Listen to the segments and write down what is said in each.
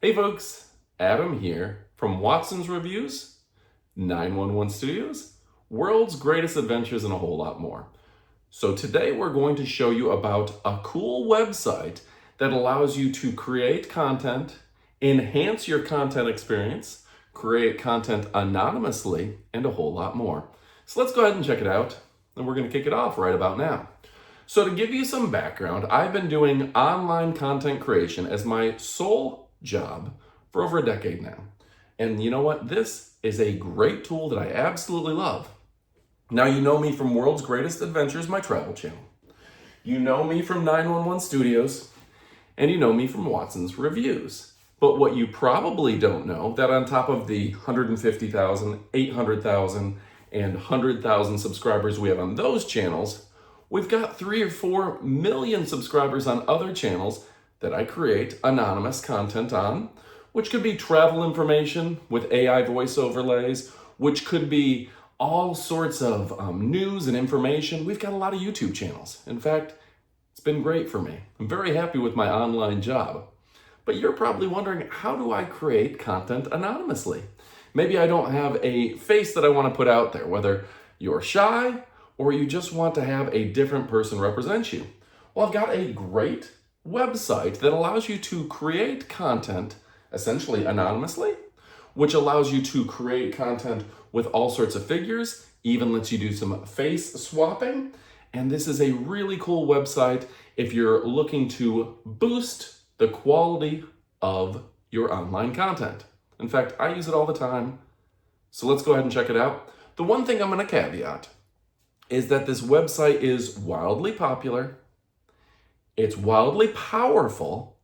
Hey folks, Adam here from Watson's Reviews, 911 Studios, World's Greatest Adventures, and a whole lot more. So today we're going to show you about a cool website that allows you to create content, enhance your content experience, create content anonymously, and a whole lot more. So let's go ahead and check it out, and we're going to kick it off right about now. So to give you some background, I've been doing online content creation as my sole job for over a decade now. And you know what? This is a great tool that I absolutely love. Now, you know me from World's Greatest Adventures, my travel channel. You know me from 911 Studios, and you know me from Watson's Reviews. But what you probably don't know, that on top of the 150,000, 800,000, and 100,000 subscribers we have on those channels, we've got 3 or 4 million subscribers on other channels that I create anonymous content on, which could be travel information with AI voice overlays, which could be all sorts of news and information. We've got a lot of YouTube channels. In fact, it's been great for me. I'm very happy with my online job. But you're probably wondering, how do I create content anonymously? Maybe I don't have a face that I want to put out there, whether you're shy or you just want to have a different person represent you. Well, I've got a great website that allows you to create content essentially anonymously, which allows you to create content with all sorts of figures, even lets you do some face swapping. And this is a really cool website if you're looking to boost the quality of your online content. In fact, I use it all the time. So let's go ahead and check it out. The one thing I'm going to caveat is that this website is wildly popular, it's wildly powerful,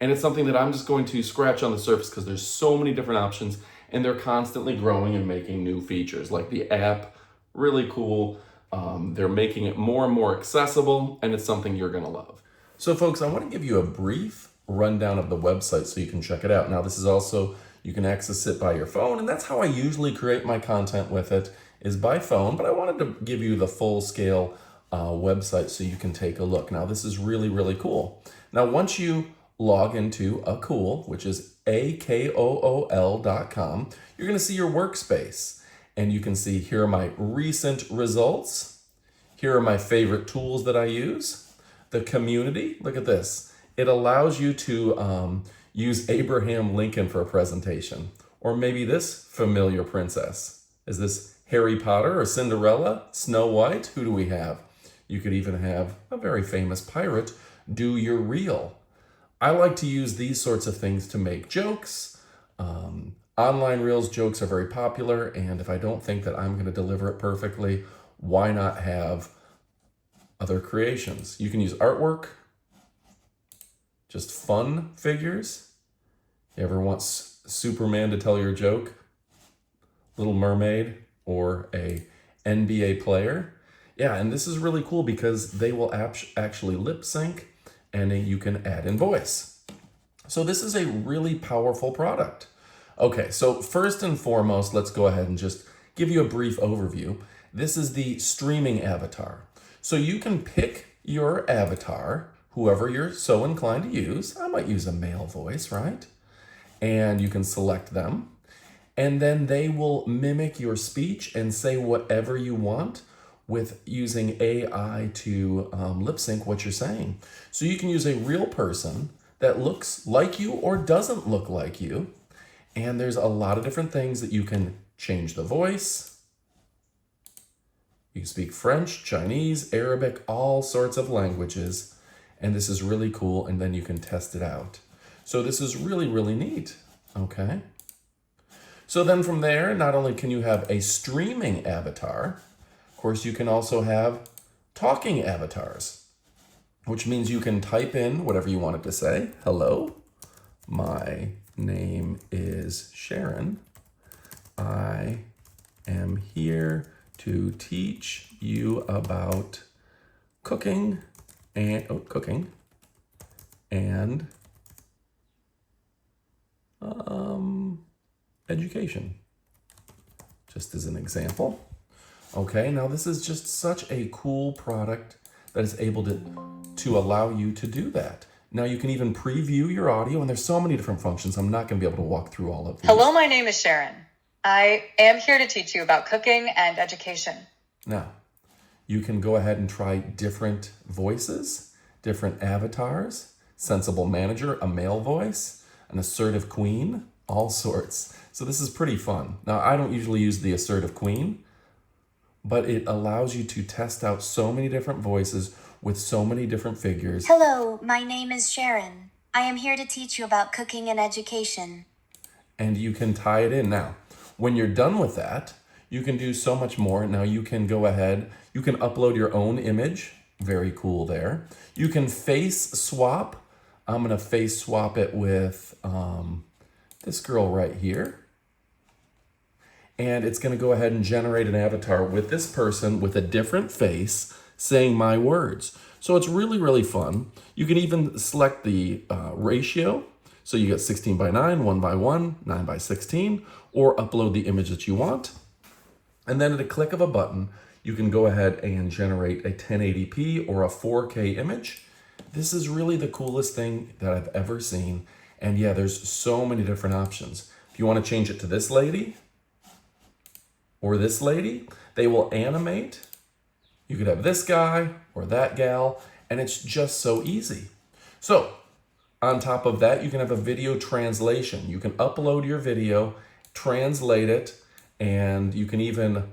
and it's something that I'm just going to scratch on the surface because there's so many different options and they're constantly growing and making new features. Like the app, really cool. They're making it more and more accessible, and it's something you're gonna love. So folks, I want to give you a brief rundown of the website so you can check it out. Now this is also, you can access it by your phone, and that's how I usually create my content with it, is by phone, but I wanted to give you the full scale website so you can take a look. Now this is really, really cool. Now once you log into AKOOL, which is AKOOL.com, you're gonna see your workspace, and you can see here are my recent results. Here are my favorite tools that I use. The community, look at this. It allows you to use Abraham Lincoln for a presentation, or maybe this familiar princess. Is this Harry Potter or Cinderella, Snow White? Who do we have? You could even have a very famous pirate do your reel. I like to use these sorts of things to make jokes. Online reels jokes are very popular, and if I don't think that I'm going to deliver it perfectly, why not have other creations? You can use artwork, just fun figures. You ever want Superman to tell your joke? Little Mermaid or a NBA player? Yeah, and this is really cool because they will actually lip sync, and you can add in voice. So this is a really powerful product. Okay, so first and foremost, let's go ahead and just give you a brief overview. This is the streaming avatar. So you can pick your avatar, whoever you're so inclined to use. I might use a male voice, right? And you can select them. And then they will mimic your speech and say whatever you want with using AI to lip sync what you're saying. So you can use a real person that looks like you or doesn't look like you. And there's a lot of different things that you can change the voice. You can speak French, Chinese, Arabic, all sorts of languages. And this is really cool, and then you can test it out. So this is really, really neat, okay? So then from there, not only can you have a streaming avatar, of course, you can also have talking avatars, which means you can type in whatever you want it to say. Hello, my name is Sharon. I am here to teach you about cooking and education, just as an example. Okay, now this is just such a cool product that is able to allow you to do that. Now you can even preview your audio, and there's so many different functions. I'm not going to be able to walk through all of these. Hello, my name is Sharon. I am here to teach you about cooking and education. Now, you can go ahead and try different voices, different avatars, sensible manager, a male voice, an assertive queen, all sorts. So this is pretty fun. Now, I don't usually use the assertive queen, but it allows you to test out so many different voices with so many different figures. Hello, my name is Sharon. I am here to teach you about cooking and education. And you can tie it in. Now, when you're done with that, you can do so much more. Now you can go ahead, you can upload your own image. Very cool there. You can face swap. I'm gonna face swap it with this girl right here. And it's gonna go ahead and generate an avatar with this person with a different face saying my words. So it's really, really fun. You can even select the ratio. So you get 16 by 9, 1 by 1, 9 by 16, or upload the image that you want. And then at a click of a button, you can go ahead and generate a 1080p or a 4K image. This is really the coolest thing that I've ever seen. And yeah, there's so many different options. If you want to change it to this lady or this lady, they will animate. You could have this guy or that gal, and it's just so easy. So on top of that, you can have a video translation. You can upload your video, translate it, and you can even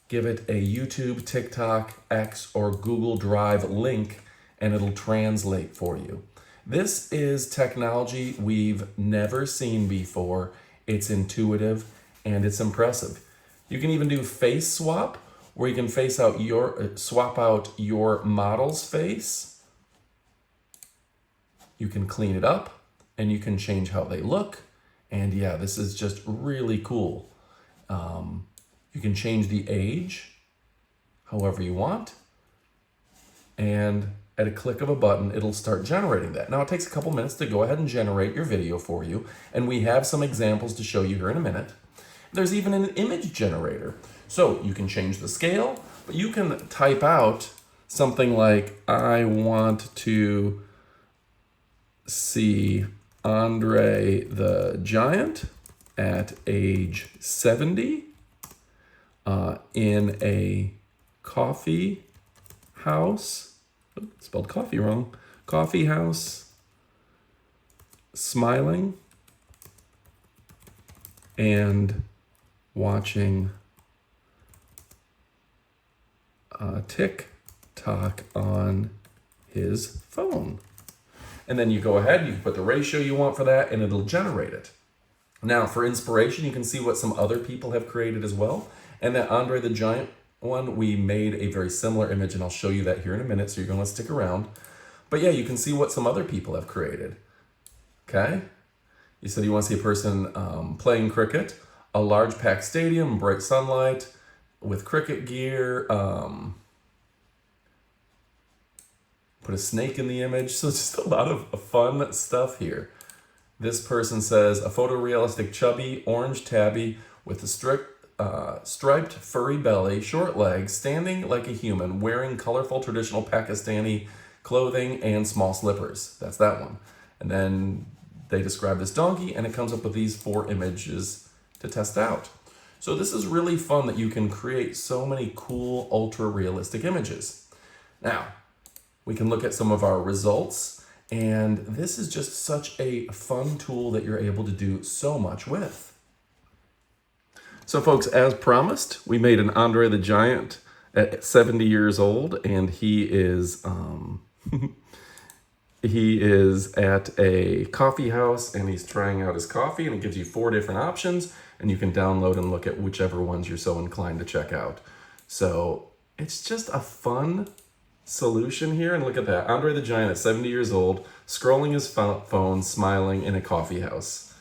give it a YouTube, TikTok, X, or Google Drive link, and it'll translate for you. This is technology we've never seen before. It's intuitive and it's impressive. You can even do face swap, where you can swap out your model's face. You can clean it up and you can change how they look. And yeah, this is just really cool. You can change the age however you want. And at a click of a button, it'll start generating that. Now it takes a couple minutes to go ahead and generate your video for you. And we have some examples to show you here in a minute. There's even an image generator. So you can change the scale, but you can type out something like, I want to see Andre the Giant at age 70 in a coffee house, spelled coffee wrong, coffee house, smiling and watching TikTok on his phone. And then you go ahead, you put the ratio you want for that, and it'll generate it. Now, for inspiration, you can see what some other people have created as well. And that Andre the Giant one, we made a very similar image, and I'll show you that here in a minute, so you're going to stick around. But yeah, you can see what some other people have created. Okay? You said you want to see a person playing cricket, a large packed stadium, bright sunlight, with cricket gear, put a snake in the image. So it's just a lot of fun stuff here. This person says, a photorealistic chubby orange tabby with a striped furry belly, short legs, standing like a human, wearing colorful traditional Pakistani clothing and small slippers. That's that one. And then they describe this donkey, and it comes up with these 4 images to test out. So this is really fun that you can create so many cool, ultra-realistic images. Now, we can look at some of our results, and this is just such a fun tool that you're able to do so much with. So folks, as promised, we made an Andre the Giant at 70 years old, and he is he is at a coffee house, and he's trying out his coffee, and it gives you 4 different options, and you can download and look at whichever ones you're so inclined to check out. So it's just a fun solution here, and look at that. Andre the Giant at 70 years old, scrolling his phone, smiling in a coffee house.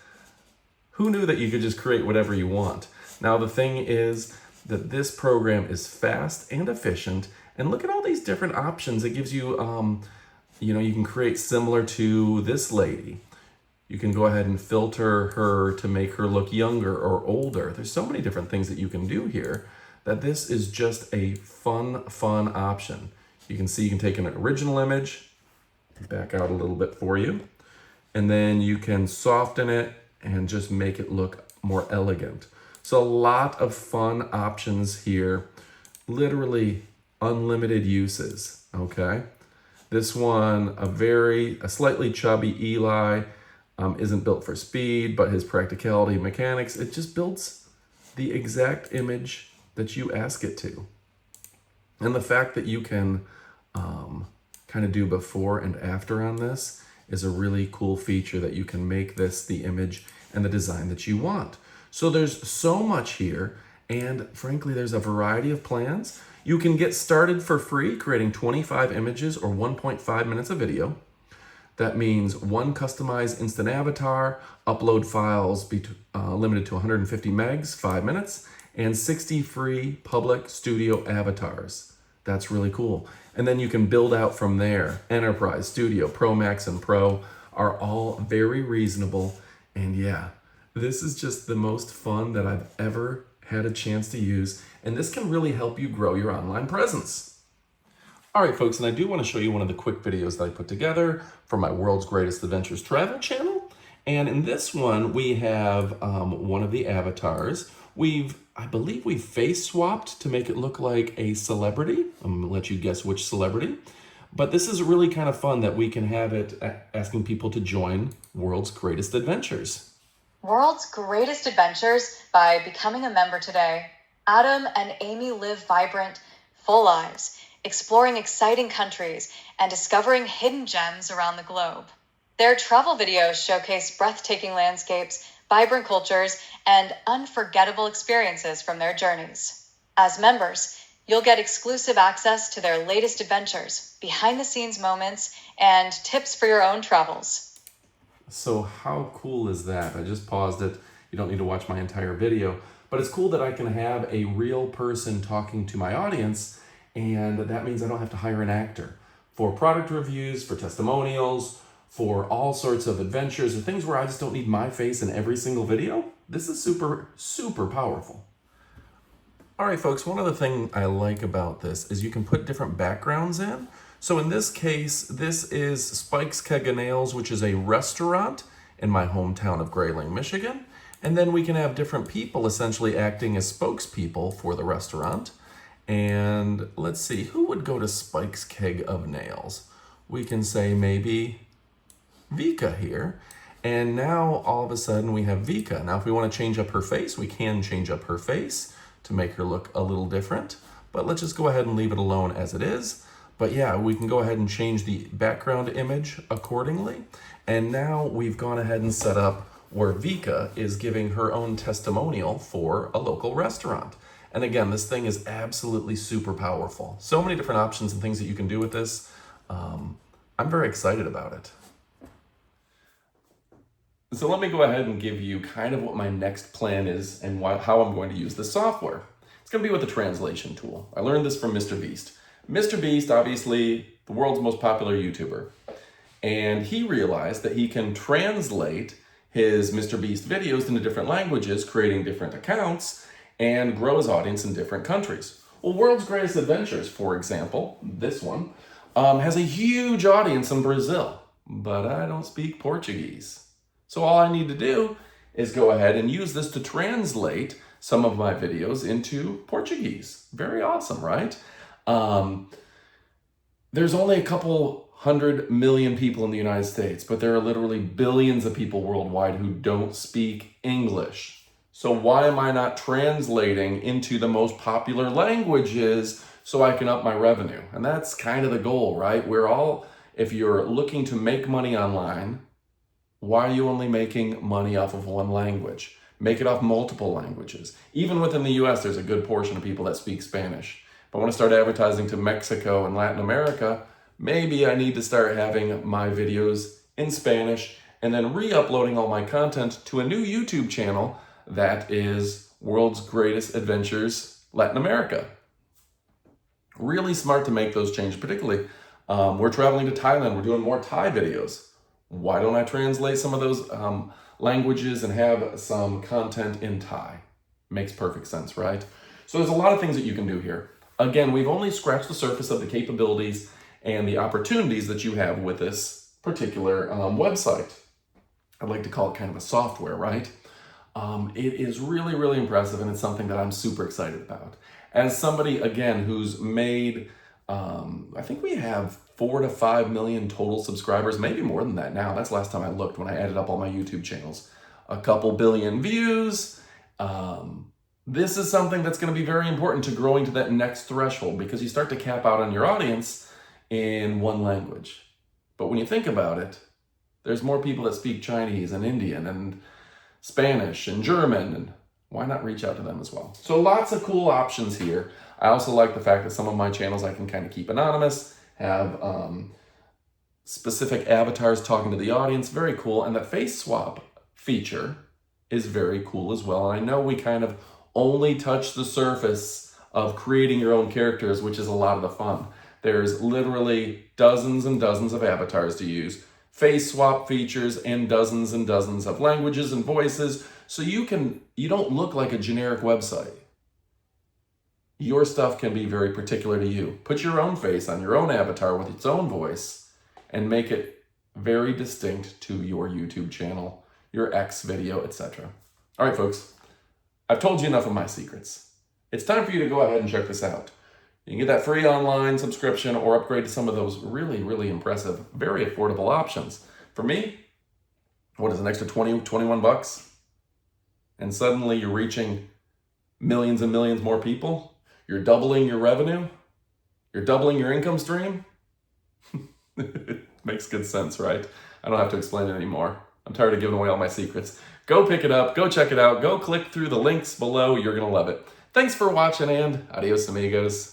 Who knew that you could just create whatever you want? Now the thing is that this program is fast and efficient, and look at all these different options it gives you. You can create similar to this lady. You can go ahead and filter her to make her look younger or older. There's so many different things that you can do here that this is just a fun option. You can see you can take an original image, back out a little bit for you. And then you can soften it and just make it look more elegant. So a lot of fun options here, literally unlimited uses, okay? This one, a slightly chubby Eli, isn't built for speed, but his practicality mechanics, it just builds the exact image that you ask it to. And the fact that you can kind of do before and after on this is a really cool feature, that you can make this the image and the design that you want. So there's so much here, and frankly, there's a variety of plans. You can get started for free creating 25 images or 1.5 minutes of video. That means one customized instant avatar, upload files limited to 150 megs, 5 minutes, and 60 free public studio avatars. That's really cool. And then you can build out from there. Enterprise, Studio, Pro Max, and Pro are all very reasonable. And yeah, this is just the most fun that I've ever had a chance to use. And this can really help you grow your online presence. All right, folks, and I do want to show you one of the quick videos that I put together for my World's Greatest Adventures travel channel. And in this one, we have one of the avatars. I believe we've face swapped to make it look like a celebrity. I'm gonna let you guess which celebrity. But this is really kind of fun that we can have it asking people to join World's Greatest Adventures. World's Greatest Adventures by becoming a member today. Adam and Amy live vibrant, full lives, exploring exciting countries and discovering hidden gems around the globe. Their travel videos showcase breathtaking landscapes, vibrant cultures, and unforgettable experiences from their journeys. As members, you'll get exclusive access to their latest adventures, behind-the-scenes moments, and tips for your own travels. So how cool is that? I just paused it. You don't need to watch my entire video, but it's cool that I can have a real person talking to my audience, and that means I don't have to hire an actor. For product reviews, for testimonials, for all sorts of adventures or things where I just don't need my face in every single video, this is super, super powerful. All right, folks, one other thing I like about this is you can put different backgrounds in. So in this case, this is Spike's Keg of Nails, which is a restaurant in my hometown of Grayling, Michigan. And then we can have different people essentially acting as spokespeople for the restaurant. And let's see, who would go to Spike's Keg of Nails? We can say maybe Vika here. And now all of a sudden we have Vika. Now if we want to change up her face, we can change up her face to make her look a little different. But let's just go ahead and leave it alone as it is. But yeah, we can go ahead and change the background image accordingly. And now we've gone ahead and set up where Vika is giving her own testimonial for a local restaurant. And again, this thing is absolutely super powerful. So many different options and things that you can do with this. I'm very excited about it. So let me go ahead and give you kind of what my next plan is and how I'm going to use this software. It's going to be with a translation tool. I learned this from Mr. Beast. Mr. Beast, obviously the world's most popular YouTuber. And he realized that he can translate his Mr. Beast videos into different languages, creating different accounts, and grow his audience in different countries. Well, World's Greatest Adventures, for example, this one, has a huge audience in Brazil, but I don't speak Portuguese. So all I need to do is go ahead and use this to translate some of my videos into Portuguese. Very awesome, right? There's only a couple 100 million people in the United States, but there are literally billions of people worldwide who don't speak English. So why am I not translating into the most popular languages so I can up my revenue? And that's kind of the goal, right? If you're looking to make money online, why are you only making money off of one language? Make it off multiple languages. Even within the US, there's a good portion of people that speak Spanish. If I want to start advertising to Mexico and Latin America, maybe I need to start having my videos in Spanish and then re-uploading all my content to a new YouTube channel that is World's Greatest Adventures Latin America. Really smart to make those changes, particularly we're traveling to Thailand, we're doing more Thai videos. Why don't I translate some of those languages and have some content in Thai? Makes perfect sense, right? So there's a lot of things that you can do here. Again, we've only scratched the surface of the capabilities and the opportunities that you have with this particular website. I'd like to call it kind of a software, right? It is really, really impressive, and it's something that I'm super excited about. As somebody, again, who's made, I think we have 4 to 5 million total subscribers, maybe more than that now. That's last time I looked when I added up all my YouTube channels. A couple billion views. This is something that's going to be very important to growing to that next threshold, because you start to cap out on your audience in one language. But when you think about it, there's more people that speak Chinese and Indian and Spanish and German, and why not reach out to them as well? So lots of cool options here. I also like the fact that some of my channels I can kind of keep anonymous, have specific avatars talking to the audience, very cool. And the face swap feature is very cool as well. And I know we kind of only touch the surface of creating your own characters, which is a lot of the fun. There's literally dozens and dozens of avatars to use, face swap features, and dozens of languages and voices, so you don't look like a generic website. Your stuff can be very particular to you. Put your own face on your own avatar with its own voice and make it very distinct to your YouTube channel, your X video, etc. All right, folks, I've told you enough of my secrets. It's time for you to go ahead and check this out. You can get that free online subscription or upgrade to some of those really, really impressive, very affordable options. For me, what is an extra 20, 21 bucks? And suddenly you're reaching millions and millions more people. You're doubling your revenue. You're doubling your income stream. Makes good sense, right? I don't have to explain it anymore. I'm tired of giving away all my secrets. Go pick it up. Go check it out. Go click through the links below. You're going to love it. Thanks for watching, and adios, amigos.